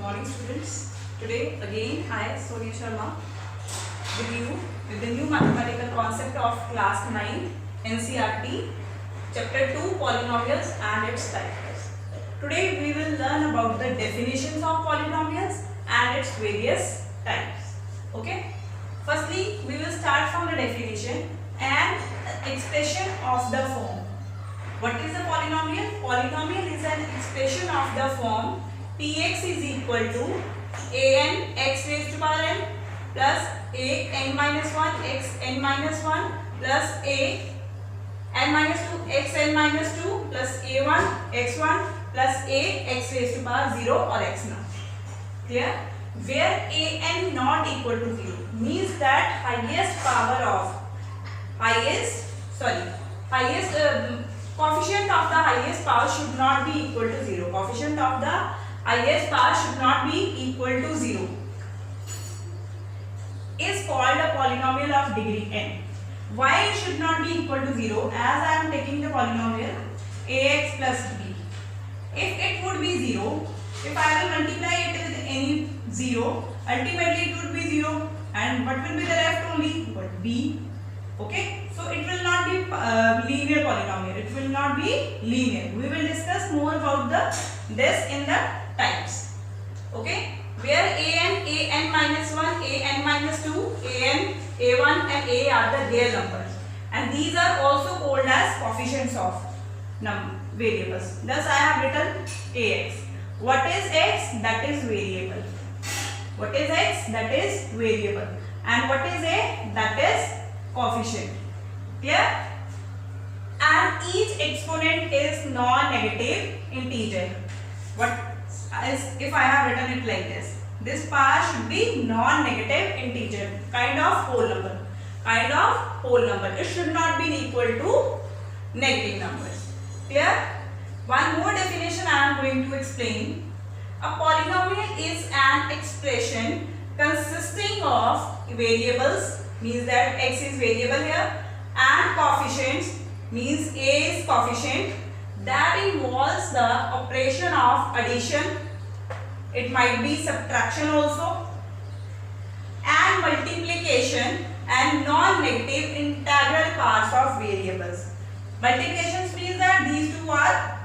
morning students. Today again I Sonia Sharma with you with the new mathematical concept of class 9 NCERT chapter 2 polynomials and its types. Today we will learn about the definitions of polynomials and its various types. Okay. Firstly we will start from the definition and expression of the form. What is a polynomial? Polynomial is an expression of the form Px is equal to an x raised to power n plus a n minus 1 x n minus 1 plus a n minus 2 x n minus 2 plus a1 x1 plus a x raised to power 0 or x naught. Clear? Where a n not equal to 0 means that coefficient of the highest power should not be equal to 0. Coefficient of the highest power should not be equal to 0 is called a polynomial of degree n. Why it should not be equal to 0? As I am taking the polynomial ax plus b. If it would be 0, if I will multiply it with any 0, ultimately it would be 0. And what will be the left only? But b. Okay, so it will not be linear polynomial. It will not be linear. We will discuss more about this in the types. Okay, where an minus 1, an minus 2, an, a1 and a are the real numbers, and these are also called as coefficients of variables. Thus I have written ax. What is x? That is variable. What is x? That is variable. And what is a? That is coefficient. Clear? And each exponent is non-negative integer. What is, if I have written it like this, this power should be non-negative integer, kind of whole number. Kind of whole number. It should not be equal to negative numbers. Clear? One more definition I am going to explain. A polynomial is an expression consisting of variables, means that x is variable here, and coefficients, means a is coefficient, that involves the operation of addition, it might be subtraction also, and multiplication and non-negative integral parts of variables. Multiplications means that these two are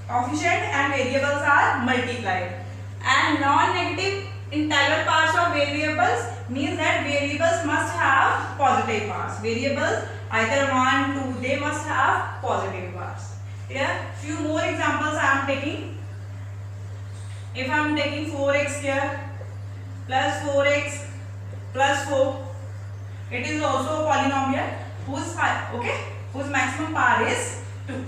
coefficient and variables are multiplied, and non-negative integral parts of variables means that variables must have positive parts. Variables either 1, 2, they must have positive parts. Here few more examples I am taking. If I am taking 4x here plus 4x plus 4, it is also a polynomial whose maximum power is 2.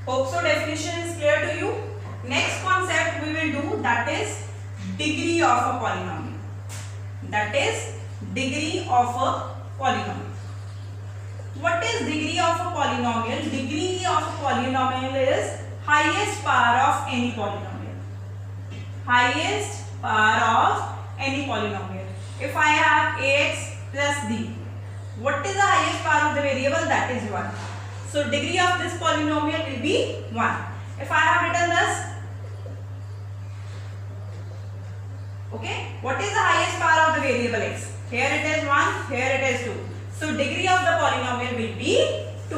Hope so definition is clear to you. Next concept we will do, that is degree of a polynomial. That is degree of a polynomial. What is degree of a polynomial? Degree of a polynomial is highest power of any polynomial. Highest power of any polynomial. If I have ax plus b, what is the highest power of the variable? That is 1. So degree of this polynomial will be 1. If I have written this, okay, what is the highest power of the variable x? Here it is 1, here it is 2. So degree of the polynomial will be 2.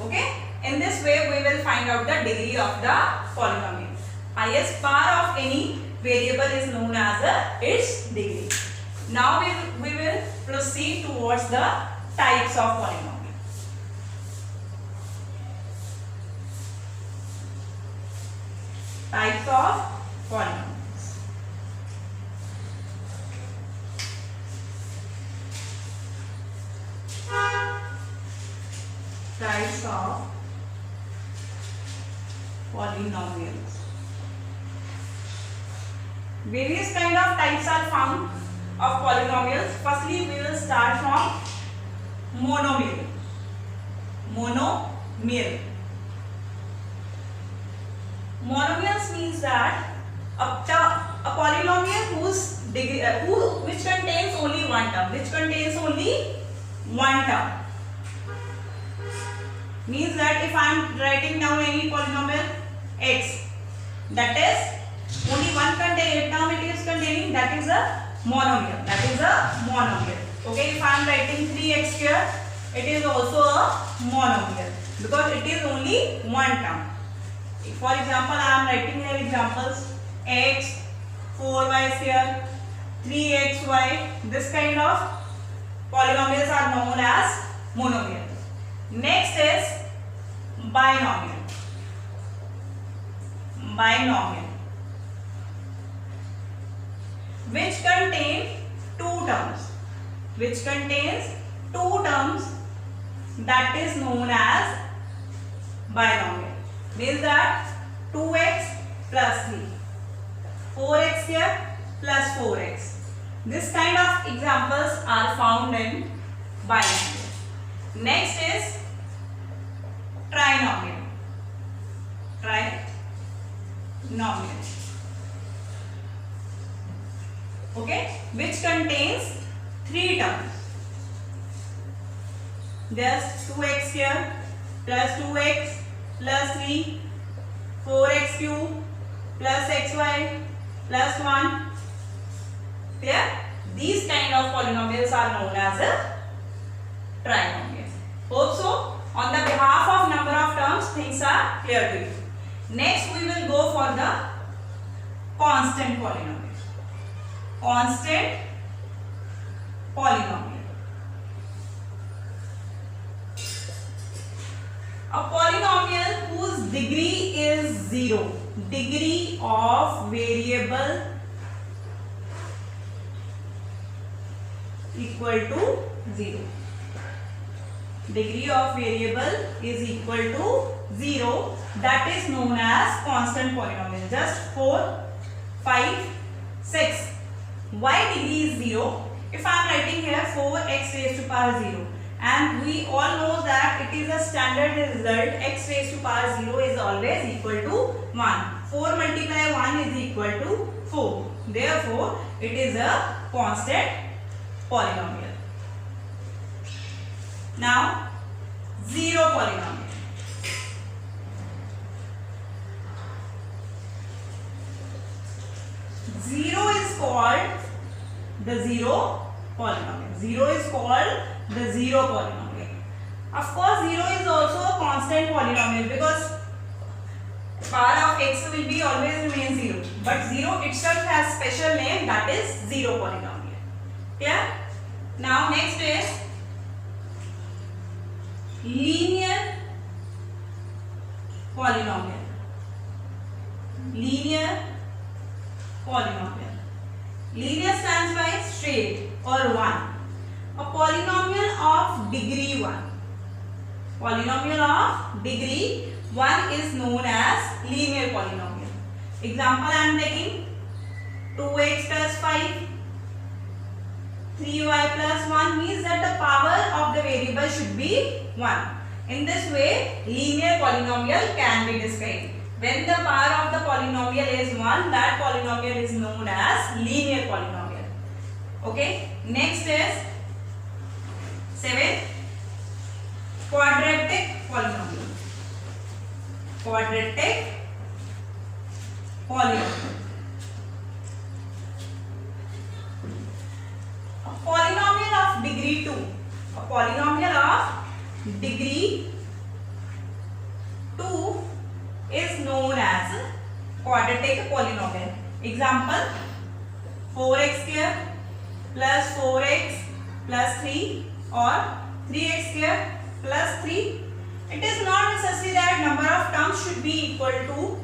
Okay, in this way we will find out the degree of the polynomial. Highest power of any variable is known as its degree. Now we will proceed towards the types of polynomial. Types of polynomials. Types of polynomials. Various kind of types are found of polynomials. Firstly, we will start from monomial. Monomial. Monomials means that a polynomial whose degree, which contains only one term. Which contains only one term. Means that if I am writing down any polynomial x, that is only one term it is containing, that is a monomial. That is a monomial. Okay, if I am writing 3x square, it is also a monomial because it is only one term. For example, I am writing here examples x, 4y square, 3xy. This kind of polynomials are known as monomial. Next is binomial. Binomial, which contain two terms. Which contains two terms, that is known as binomial. Means that 2x plus 3, 4x square plus 4x. This kind of examples are found in binomial. Next is trinomial. Trinomial. Okay, which contains three terms. There's 2x square plus 2x plus 3, 4x cube plus xy plus 1. Clear? These kind of polynomials are known as a trinomial. Hope so. On the behalf of number of terms, things are clear to you. Next, we will go for the constant polynomial. Constant polynomial. A polynomial whose degree is 0. Degree of variable equal to 0. Degree of variable is equal to 0. That is known as constant polynomial. Just 4, 5, 6. Why degree is 0? If I am writing here 4x raised to power 0, and we all know that it is a standard result, x raised to power 0 is always equal to 1. 4 multiply 1 is equal to 4. Therefore, it is a constant polynomial. Now, zero polynomial. Zero is called the zero polynomial. Zero is called the zero polynomial. Of course, zero is also a constant polynomial because power of x will be always remain 0. But 0 itself has special name, that is zero polynomial. Clear? Now next is linear polynomial. Linear polynomial. Linear stands by straight or 1. A polynomial of degree 1. Polynomial of degree 1 is known as linear polynomial. Example I am taking 2x plus 5, 3y plus 1 means that the power of the variable should be 1. In this way, linear polynomial can be described. When the power of the polynomial is 1, that polynomial is known as linear polynomial. Okay. Next is 7. Quadratic polynomial. Quadratic polynomial. A polynomial of degree 2. A polynomial of degree 2 is known as quadratic polynomial. Example 4x square plus 4x plus 3 or 3x square plus 3. It is not necessary that number of terms should be equal to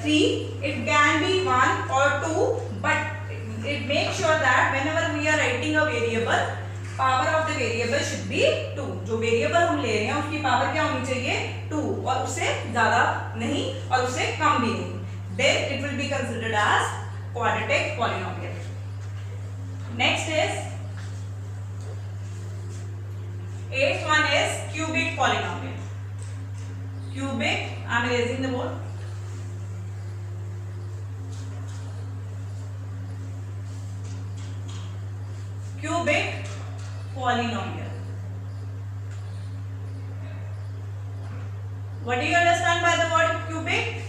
3. It can be 1 or 2, but it makes sure that whenever we are writing a variable, power of the variable should be 2. जो variable हम ले रहे हैं उसकी power क्या होनी चाहिए 2 और उससे ज्यादा नहीं और उससे कम भी नहीं. Then it will be considered as quadratic polynomial. Next is 8th one is cubic polynomial. Cubic, I am erasing the board. Cubic polynomial. What do you understand by the word cubic?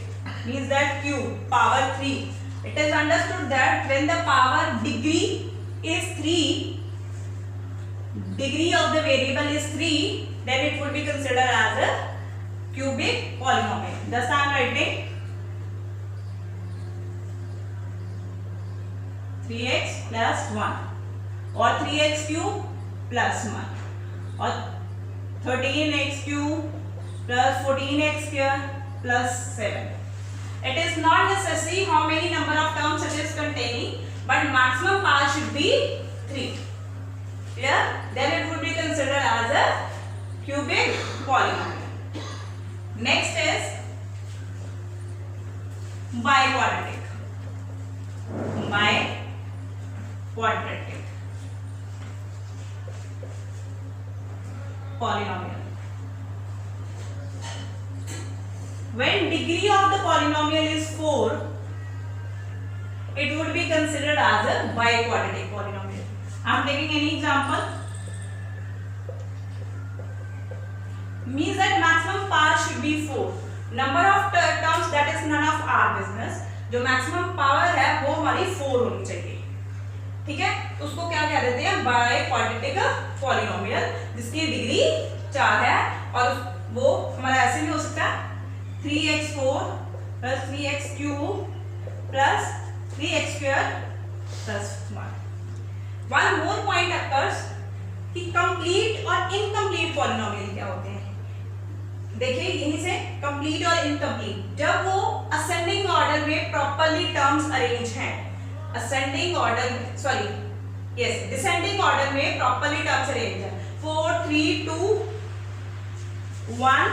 means that cube power 3. It is understood that when the power degree is 3, degree of the variable is 3, then it would be considered as a cubic polynomial. Thus I am writing 3x plus 1 or 3x cube plus 1 or 13x cube plus 14x square plus 7. It is not necessary how many number of terms it is containing, but maximum power should be 3. Clear? Then it would be considered as a cubic polynomial. Next is biquadratic. Biquadratic polynomial. When degree of the polynomial is 4, it would be considered as a biquadratic polynomial. I am taking any example. Means that maximum power should be 4. Number of terms, that is none of our business. जो maximum power है वो हमारी 4 होनी चाहिए. ठीक है, तो उसको क्या कह देते हैं? बाइक्वाड्रेटिक पॉलिनोमियल, जिसकी डिग्री 4 है और वो हमारा ऐसे भी हो सकता है 3x4 plus 3x cube plus 3x square plus 1. One more point occurs कि complete और incomplete polynomial क्या होते हैं. देखिए यहीं से complete और incomplete, जब वो ascending order में properly terms arrange हैं, descending order में properly terms arrange हैं, 4 3 2 1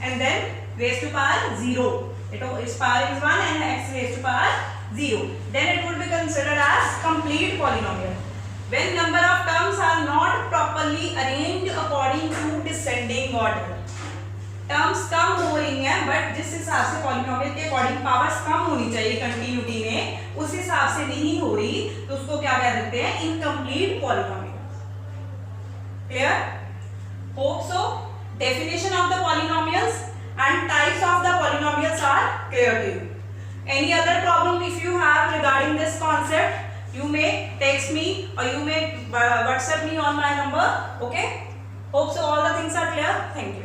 and then raised to power 0. Its power is 1 and x raised to power 0. Then it would be considered as complete polynomial. When number of terms are not properly arranged according to descending order. Terms कम हो रही हैं, but जिस हिसाब से polynomial के according powers कम होनी चाहिए continuity में, उस हिसाब से नहीं हो रही, तो उसको क्या कह देते हैं? Incomplete polynomial. Clear? Hope so. Definition of the polynomials and types of the polynomials are clear to you. Any other problem if you have regarding this concept, you may text me or you may WhatsApp me on my number. Okay? Hope so all the things are clear. Thank you.